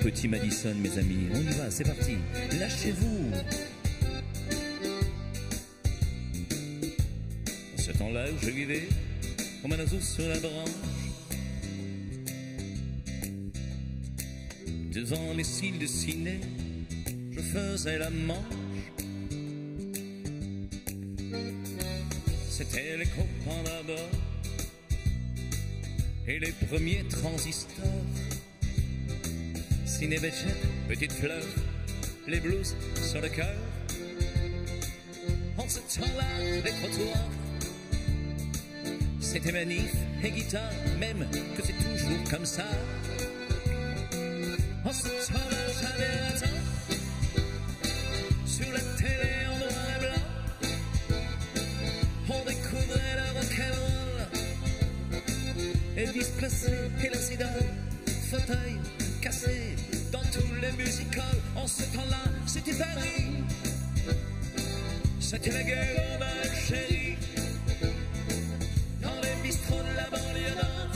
petit Madison, mes amis. On y va, c'est parti. Lâchez-vous. En ce temps-là où je vivais, comme un oiseau sur la branche, devant les cils de ciné, je faisais la manche. C'était les copains d'abord et les premiers transistors. Ciné-Béchette, petite fleur, les blues sur le cœur. En ce temps-là, les trottoirs, c'était manif et guitare, même que c'est toujours comme ça. En ce temps-là, j'avais un temps sur la télé en noir et blanc. On découvrait le rock'n'roll, Elvis Presley et le sida, fauteuil cassé dans tous les musicals. En ce temps-là, c'était Paris, c'était la guerre en Algérie. Dans les bistrots de la banlieue nord,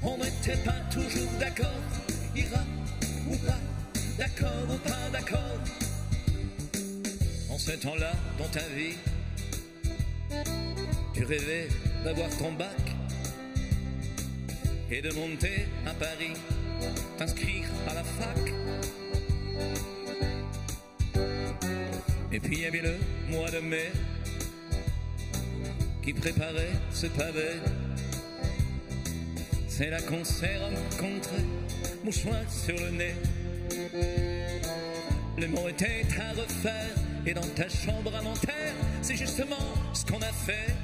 on n'était pas toujours d'accord. Ira ou pas, d'accord ou pas d'accord. En ce temps-là, dans ta vie, tu rêvais d'avoir ton bac et de monter à Paris, t'inscrire à la fac. Et puis il y avait le mois de mai qui préparait ce pavé. C'est là qu'on s'est rencontrés, mouchoir sur le nez. Le mot était à refaire, et dans ta chambre à Nanterre, c'est justement ce qu'on a fait.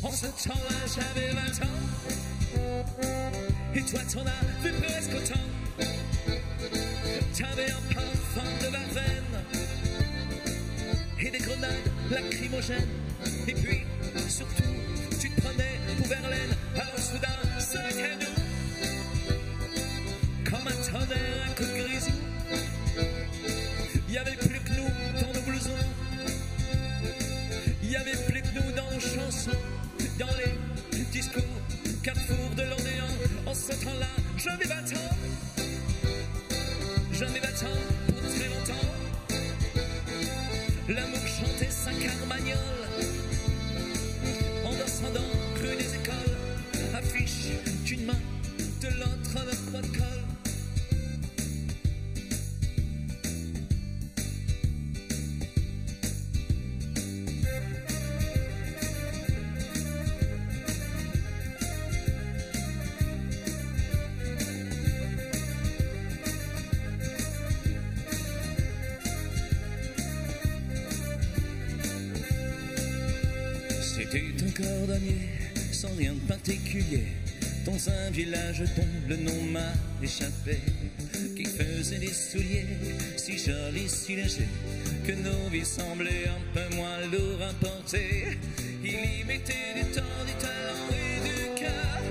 En ce temps-là, j'avais 20 ans, et toi t'en as vu presque autant. T'avais un parfum de Verveine, et des grenades lacrymogènes. Et puis, surtout, tu te prenais pour Verlaine. Alors soudain, sac à nous, comme un tonnerre, un coup de grisou. Il y avait plus que nous dans nos blousons, il y avait plus que nous dans nos chansons, dans les discours, carrefour de l'Orléans. En ce temps-là, j'avais 20 ans, j'avais 20 ans pour très longtemps. L'amour chantait sa carmagnole en descendant rue des écoles, affiche d'une main, de l'autre un point de colle. C'était un cordonnier sans rien de particulier, dans un village dont le nom m'a échappé, qui faisait des souliers si jolis, si légers, que nos vies semblaient un peu moins lourds à porter. Il y mettait du temps, du talent et du cœur,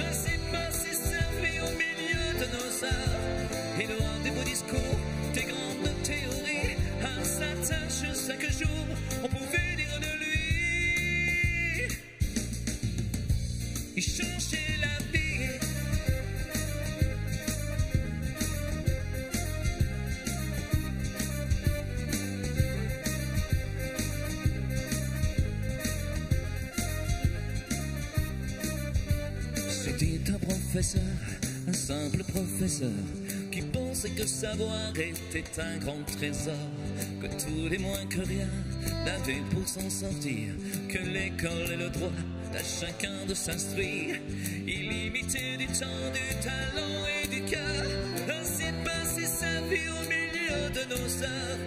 ainsi passé servi au milieu de nos arts, et loin des beaux discours, des grandes théories, à sa tâche chaque jour, on pouvait dire de lui. Il changeait la vie. C'était un professeur, un simple professeur, qui pensait que savoir était un grand trésor, que tous les moins que rien n'avaient pour s'en sortir, que l'école et le droit à chacun de s'instruire. Il imitait du temps, du talent et du cœur, ainsi passait sa vie au milieu de nos heures.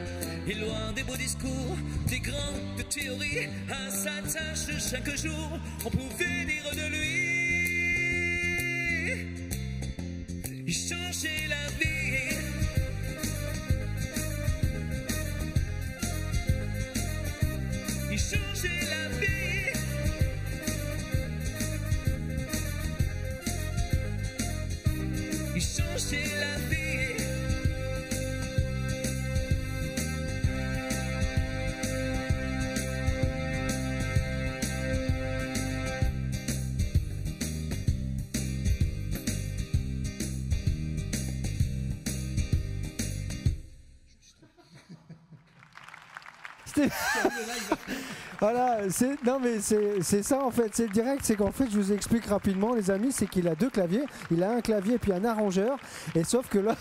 Et loin des beaux discours, des grandes théories, à sa tâche chaque jour, on pouvait dire de lui. Il changeait la vie. Il changeait la vie. Il changeait la vie. Voilà, non mais c'est ça en fait, c'est le direct, c'est qu'en fait je vous explique rapidement les amis, c'est qu'il a 2 claviers, il a un clavier puis un arrangeur, et sauf que là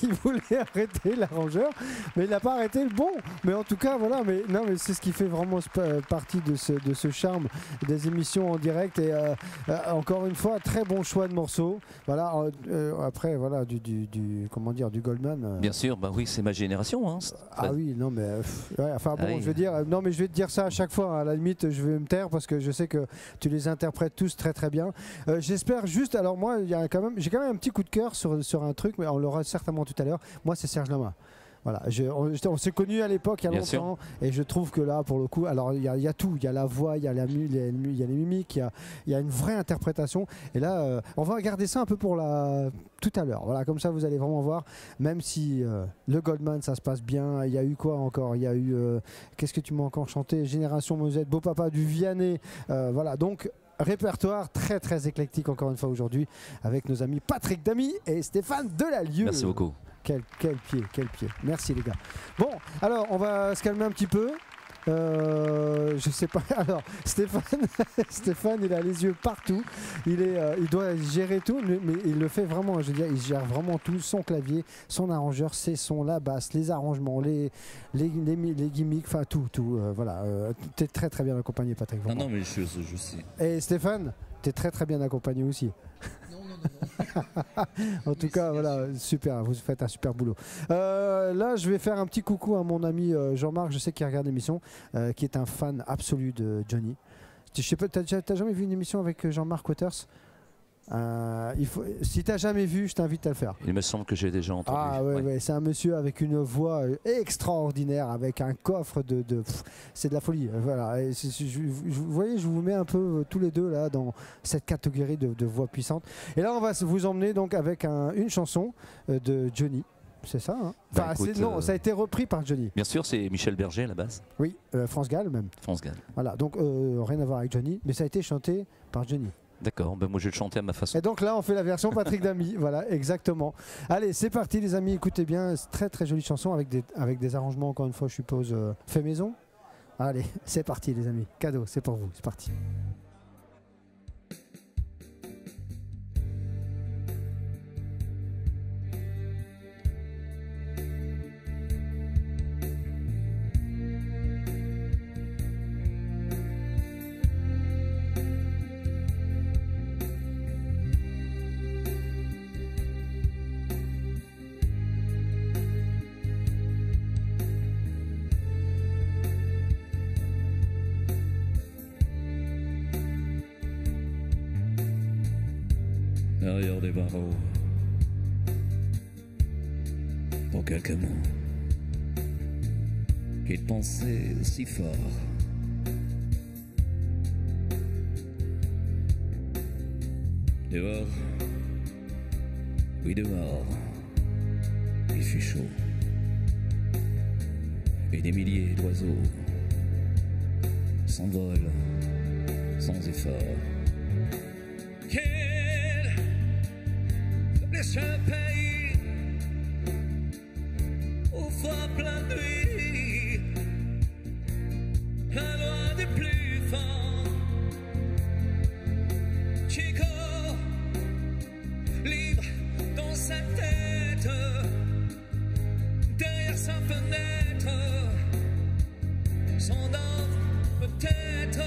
il voulait arrêter l'arrangeur, mais il n'a pas arrêté le bon, mais en tout cas voilà, mais non mais c'est ce qui fait vraiment partie de ce charme des émissions en direct, et encore une fois très bon choix de morceaux, voilà, après voilà comment dire, du Goldman. Bien sûr, bah oui, c'est ma génération. Hein. Ah oui, non mais ouais, enfin bon, oui. je veux dire, non mais je vais te dire ça à chaque fois. À la limite, je vais me taire parce que je sais que tu les interprètes tous très très bien. J'espère juste, alors moi, j'ai quand même un petit coup de cœur sur un truc, mais on l'aura certainement tout à l'heure. Moi, c'est Serge Lama. Voilà, on s'est connus à l'époque il y a longtemps, et je trouve que là, pour le coup, alors il y a tout, il y a la voix, il y a les mimiques, il y a une vraie interprétation. Et là, on va regarder ça un peu pour tout à l'heure. Voilà, comme ça, vous allez vraiment voir. Même si le Goldman, ça se passe bien. Il y a eu quoi encore? Il y a eu qu'est-ce que tu m'as encore chanté? Génération Mosette, Beau Papa du Vianney. Voilà, donc. Répertoire très très éclectique encore une fois aujourd'hui avec nos amis Patrick Damy et Stéphane Delalieu. Merci beaucoup. Quel pied. Merci les gars. Bon, alors on va se calmer un petit peu. Je sais pas. Alors Stéphane, il a les yeux partout. Il doit gérer tout, mais il le fait vraiment. Je veux dire, il gère vraiment tout. Son clavier, son arrangeur, ses sons, la basse, les arrangements, les gimmicks, enfin tout. Voilà. T'es très très bien accompagné, Patrick. Non, mais je sais. Et Stéphane, t'es très très bien accompagné aussi. En tout cas, voilà, super, vous faites un super boulot. Là, je vais faire un petit coucou à mon ami Jean-Marc, je sais qu'il regarde l'émission, qui est un fan absolu de Johnny. Je sais pas, t'as jamais vu une émission avec Jean-Marc Waters? Si t'as jamais vu, je t'invite à le faire. Il me semble que j'ai déjà entendu. Ah ouais, c'est un monsieur avec une voix extraordinaire, avec un coffre c'est de la folie. Voilà. Vous voyez, je vous mets un peu tous les deux là dans cette catégorie de voix puissantes. Et là, on va vous emmener donc avec une chanson de Johnny. C'est ça, hein? Enfin, écoute, non, ça a été repris par Johnny. Bien sûr, c'est Michel Berger à la base. Oui, France Gall même. France Gall. Voilà, donc rien à voir avec Johnny, mais ça a été chanté par Johnny. D'accord, ben moi je vais le chanter à ma façon. Et donc là on fait la version Patrick Damy, voilà, exactement. Allez, c'est parti les amis, écoutez bien, très très jolie chanson avec des arrangements, encore une fois je suppose, fait maison. Allez, c'est parti les amis, cadeau, c'est pour vous, c'est parti. Derrière des barreaux, pour quelques mots qu'il pensait si fort. Dehors, oui dehors, il fait chaud, et des milliers d'oiseaux s'envolent sans effort. Ce pays au froid plein de nuit, la loi des plus forts. Chico, libre dans sa tête, derrière sa fenêtre, s'endort peut-être.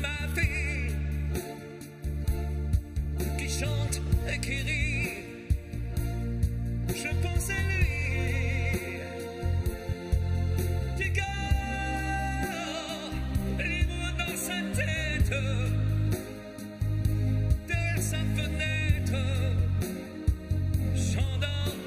Ma vie qui chante et qui rit, je pense à lui qui garde libre dans sa tête, derrière sa fenêtre, j'endors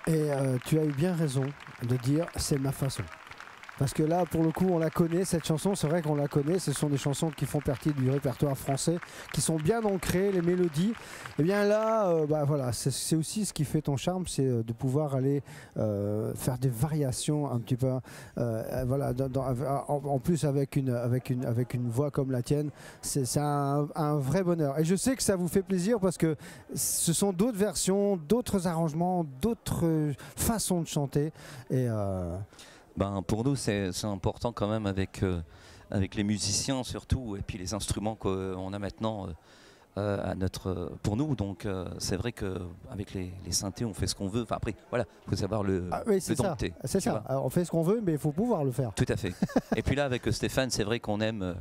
Et tu as eu bien raison de dire c'est ma façon. Parce que là, pour le coup, on la connaît, cette chanson, c'est vrai qu'on la connaît, ce sont des chansons qui font partie du répertoire français, qui sont bien ancrées, les mélodies. Et bien là, voilà, c'est aussi ce qui fait ton charme, c'est de pouvoir aller faire des variations un petit peu, voilà, en plus avec une voix comme la tienne, c'est un vrai bonheur. Et je sais que ça vous fait plaisir parce que ce sont d'autres versions, d'autres arrangements, d'autres façons de chanter. Et ben, pour nous, c'est important quand même avec les musiciens surtout, et puis les instruments qu'on a maintenant pour nous. Donc c'est vrai qu'avec les synthés, on fait ce qu'on veut. Enfin, après, voilà, il faut savoir le dompter. C'est ça. Alors, on fait ce qu'on veut, mais il faut pouvoir le faire. Tout à fait. Et puis là, avec Stéphane, c'est vrai qu'on aime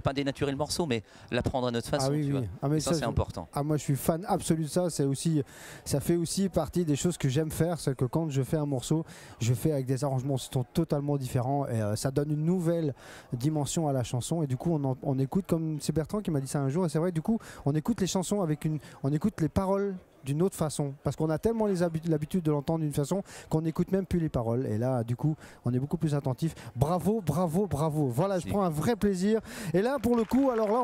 pas dénaturer le morceau, mais l'apprendre à notre façon. Ah oui, tu vois. mais ça c'est important. Ah, moi, je suis fan absolu de ça. Ça fait aussi partie des choses que j'aime faire. C'est que quand je fais un morceau, je fais avec des arrangements qui sont totalement différents et ça donne une nouvelle dimension à la chanson. Et du coup, on écoute, comme c'est Bertrand qui m'a dit ça un jour, et c'est vrai, du coup, on écoute les chansons on écoute les paroles d'une autre façon, parce qu'on a tellement l'habitude de l'entendre d'une façon qu'on n'écoute même plus les paroles, et là du coup on est beaucoup plus attentif. Bravo, bravo, bravo. Voilà, je prends un vrai plaisir. Et là pour le coup, alors là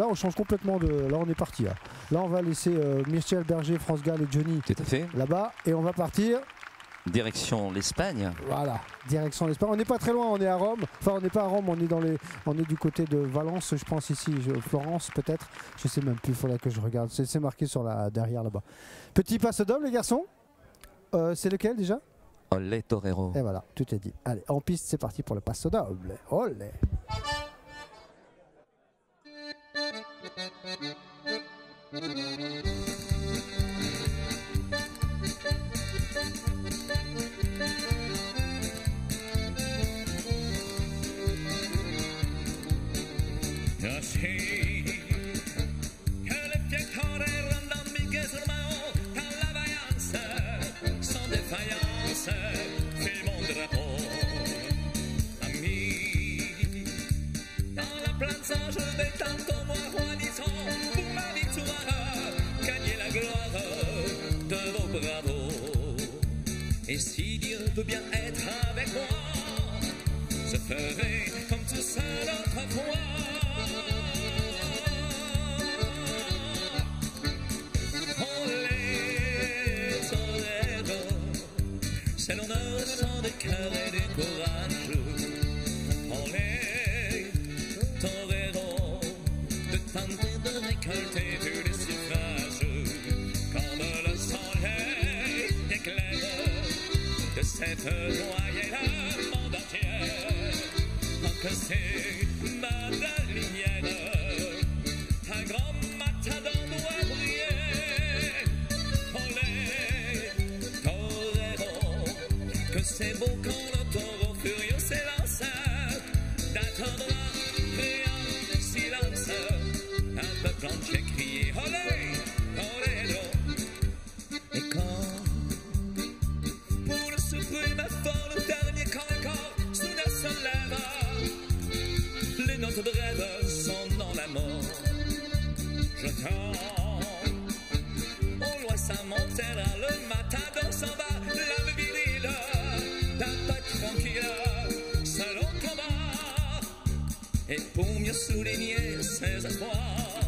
on change complètement là on est parti là on va laisser Michel Berger, France Gall et Johnny là-bas, et on va partir direction l'Espagne. Voilà, direction l'Espagne. On n'est pas très loin, on est à Rome. Enfin, on n'est pas à Rome, on est du côté de Valence, je pense ici, Florence peut-être. Je sais même plus, il faudrait que je regarde. C'est marqué derrière là-bas. Petit passe double, les garçons. C'est lequel déjà? Olé Torero. Et voilà, tout est dit. Allez, en piste, c'est parti pour le passe double. Olé. Et si Dieu veut bien être avec moi, je ferai comme tout ça l'autre fois. Olé, Toledo, c'est l'honneur sans de cœur et de courage. Olé, Toledo, de tenter de récolter tous les suffrages. Quand le soleil éclaire de cette joie le monde entier, que c'est madalinienne, un grand matador doit briller. Olé, torero, que c'est beau quand le taureau furieux s'élance, d'attendre rien, silence, un peuple entier crier olé, torero. Et quand pour le suprême effort, le dernier corps soudain se lève, les notes brèves sont dans la mort. Je tends au loin ça montera, le matador s'en va, l'âme virile d'un pas tranquille, seul au combat. Et pour mieux souligner ses espoirs,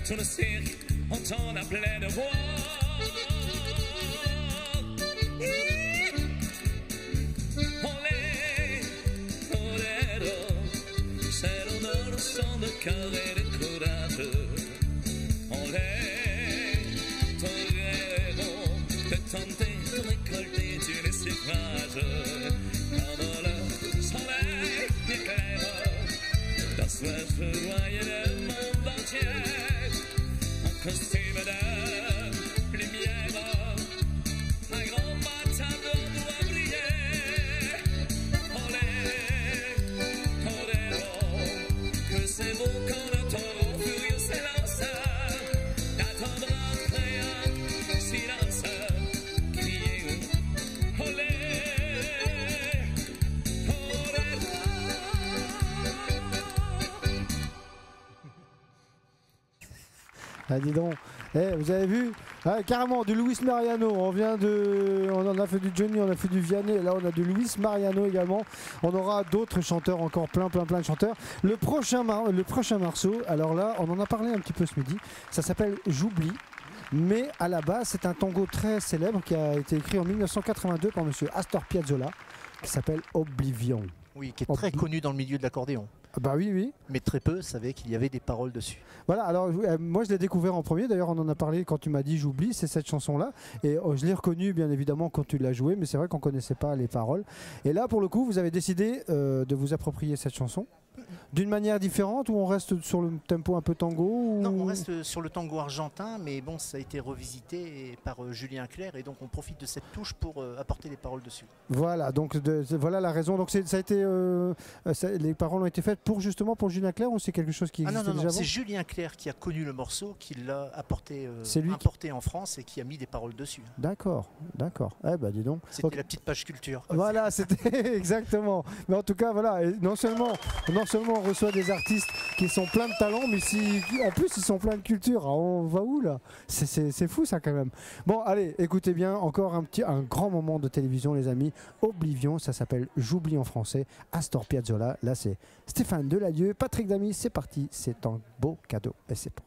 tout le cirque entend la pleine voix. De cœur et de courage, olé, torero, de tenter de récolter tous les suffrages. Quand le soleil éclaire, d'un soir joyeux le monde entier, en costume de lumière, un grand matador doit briller. Olé, torero, c'est beau quand le taureau furieux s'élance, d'attendre après un silence, crier olé, olé. Ah, dis donc, vous avez vu, Ah, carrément, du Luis Mariano. On en a fait du Johnny, on a fait du Vianney. Et là, on a du Luis Mariano également. On aura d'autres chanteurs, encore plein de chanteurs. Le prochain morceau, alors là, on en a parlé un petit peu ce midi. Ça s'appelle J'oublie. Mais à la base, c'est un tango très célèbre qui a été écrit en 1982 par monsieur Astor Piazzolla, qui s'appelle Oblivion. Oui, qui est très connu dans le milieu de l'accordéon. Bah oui, oui. Mais très peu savaient qu'il y avait des paroles dessus. Voilà, alors moi je l'ai découvert en premier, d'ailleurs on en a parlé quand tu m'as dit J'oublie, c'est cette chanson-là. Et je l'ai reconnue bien évidemment quand tu l'as jouée, mais c'est vrai qu'on ne connaissait pas les paroles. Et là pour le coup, vous avez décidé de vous approprier cette chanson d'une manière différente, ou on reste sur le tempo un peu tango ou... Non, on reste sur le tango argentin, mais bon, ça a été revisité par Julien Clerc, et donc on profite de cette touche pour apporter les paroles dessus. Voilà, donc voilà la raison. Donc ça a été, les paroles ont été faites justement pour Julien Clerc, ou c'est quelque chose qui existait déjà avant ? C'est Julien Clerc qui a connu le morceau, qui l'a importé en France et qui a mis des paroles dessus. D'accord. Eh ben dis donc. C'était la petite page culture. Voilà, c'était exactement. Mais en tout cas, voilà, et non seulement on reçoit des artistes qui sont pleins de talent, mais en plus ils sont pleins de culture. Alors, on va où là ? C'est fou ça quand même. Bon, allez, écoutez bien, encore un grand moment de télévision, les amis. Oblivion, ça s'appelle J'oublie en français. Astor Piazzolla, là c'est Stéphane Delalieu, Patrick Damy, c'est parti, c'est un beau cadeau. Et c'est bon.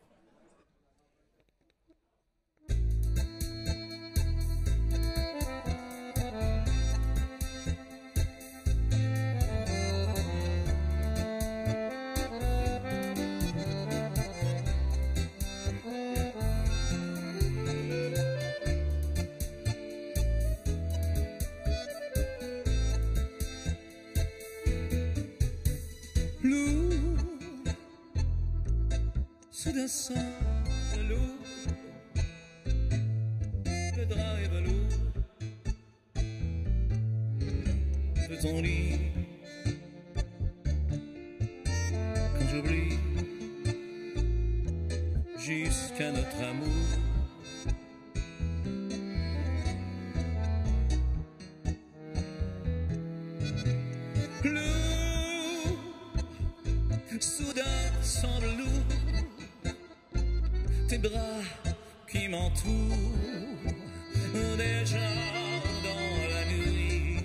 Soudain sans velours, le drap est velours de ton lit. Quand j'oublie jusqu'à notre amour, lourd, soudain semble lourd. Tes bras qui m'entourent déjà dans la nuit.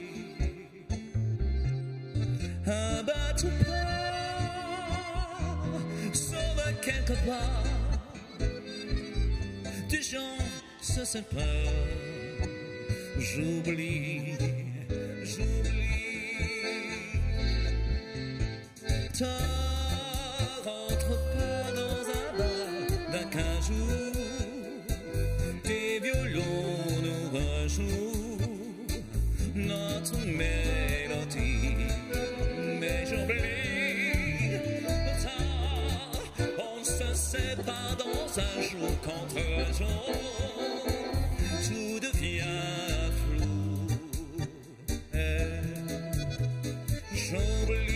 Un bateau part, sauve quelque part. Des gens se séparent. J'oublie. Rentre pas dans un bar qu'un jour tes violons nous rejouent notre mélodie, mais j'oublie le tard. On se sépare dans un jour contre un jour, tout devient flou. J'oublie.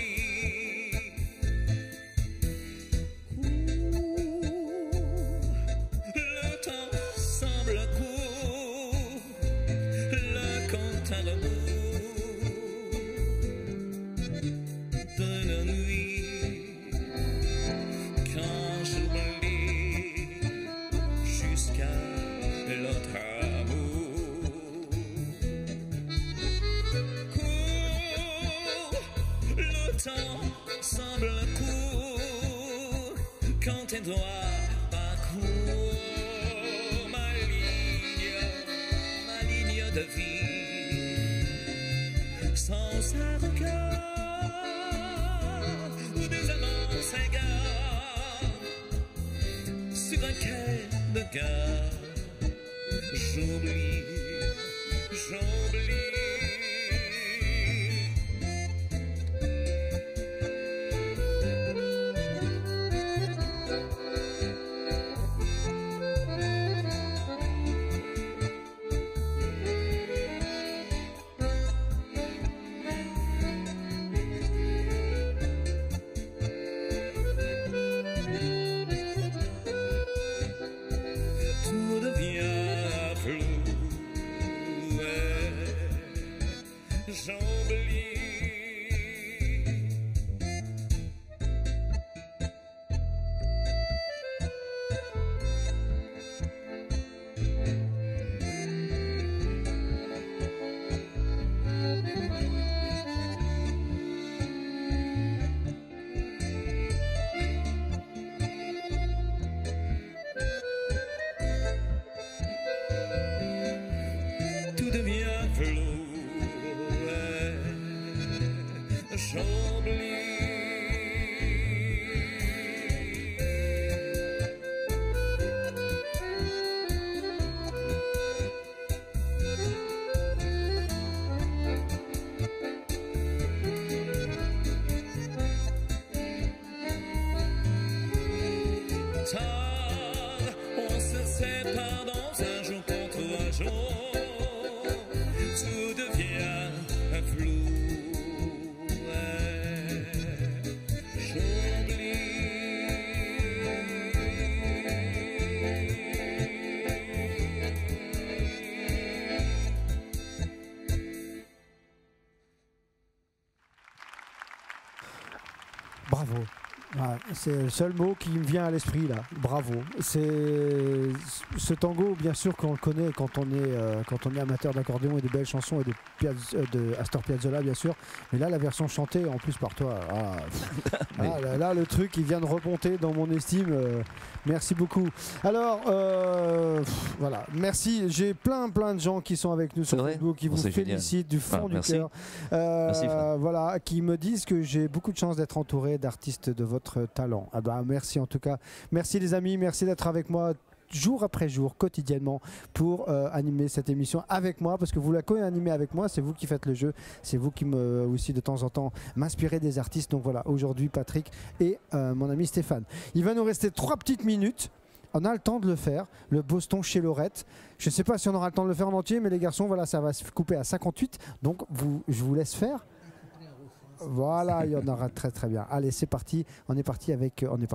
Semble court quand tes doigts parcourent ma ligne de vie. Sans un regard où des amants s'égarent sur un quai de gare. J'oublie. Tout devient flou. Chambly. Tard, on se sépare dans un jour contre un jour, tout devient un flou. Bravo. Ouais, c'est le seul mot qui me vient à l'esprit là. Bravo. C'est ce tango, bien sûr qu'on le connaît quand on est amateur d'accordéon et de belles chansons et de Astor Piazzolla, bien sûr. Mais là, la version chantée en plus par toi. Là, le truc il vient de remonter dans mon estime. Merci beaucoup. Alors voilà, merci. J'ai plein de gens qui sont avec nous sur Facebook, qui vous félicitent du fond du cœur. Voilà, qui me disent que j'ai beaucoup de chance d'être entouré d'artistes de votre talent. Ah bah merci en tout cas. Merci les amis, merci d'être avec moi jour après jour, quotidiennement, pour animer cette émission avec moi, parce que vous la co-animez avec moi, c'est vous qui faites le jeu, c'est vous qui me aussi de temps en temps m'inspirez des artistes. Donc voilà, aujourd'hui Patrick et mon ami Stéphane. Il va nous rester 3 petites minutes. On a le temps de le faire, le Boston chez Laurette. Je ne sais pas si on aura le temps de le faire en entier, mais les garçons, voilà, ça va se couper à 58. Donc je vous laisse faire. Voilà, il y en aura très bien. Allez, c'est parti. On est parti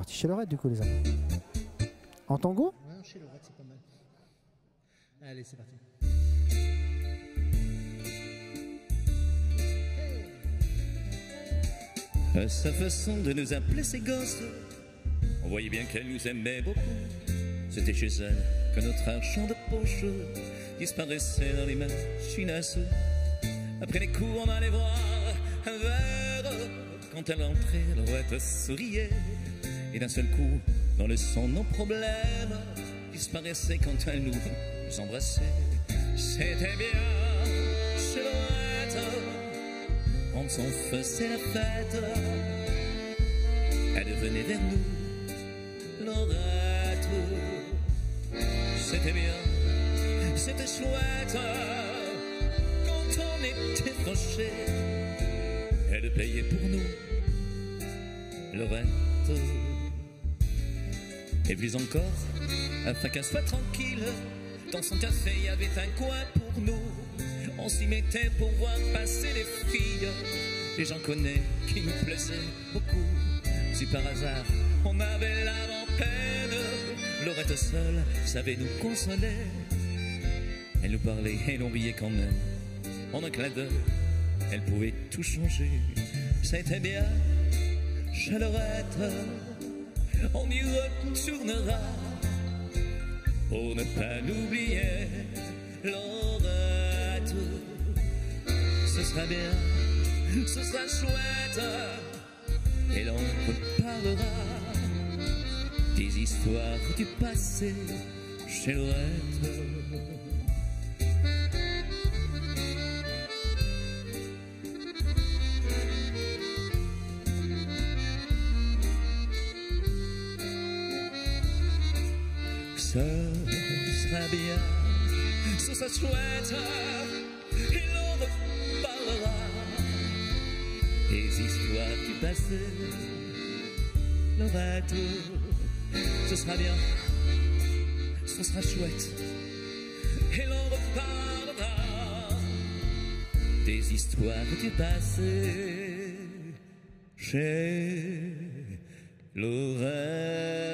chez Laurette du coup, les amis. En tango ? Ouais, chez Laurette, c'est pas mal. Allez, c'est parti. À sa façon de nous appeler ses gosses, on voyait bien qu'elle nous aimait beaucoup. C'était chez elle que notre argent de poche disparaissait dans les machines à sous. Après les cours, on allait boire un verre. Quand elle entrait, Laurette souriait. Et d'un seul coup, dans le son, nos problèmes disparaissaient quand elle nous embrassait. C'était bien chez Laurette, on s'en faisait la fête. Elle venait vers nous, Laurette. C'était bien, c'était chouette. Quand on était fâchés, elle payait pour nous, Laurette. Et puis encore, afin qu'elle soit tranquille, dans son café il y avait un coin pour nous. On s'y mettait pour voir passer les filles, les gens connaissent qui nous plaisaient beaucoup. Si par hasard on avait l'âme en peine, Laurette seule savait nous consoler. Elle nous parlait et l'on riait quand même. En un clin d'œil, elle pouvait tout changer. C'était bien chez Laurette, on y retournera pour ne pas l'oublier. Laurette, ce sera bien, ce sera chouette, et l'on reparlera des histoires du passé chez Laurette. Ce sera bien, ce sera chouette, et l'on reparlera des histoires du passé. Laurette, ce sera bien, ce sera chouette, et l'on reparlera des histoires du passé chez Laurette.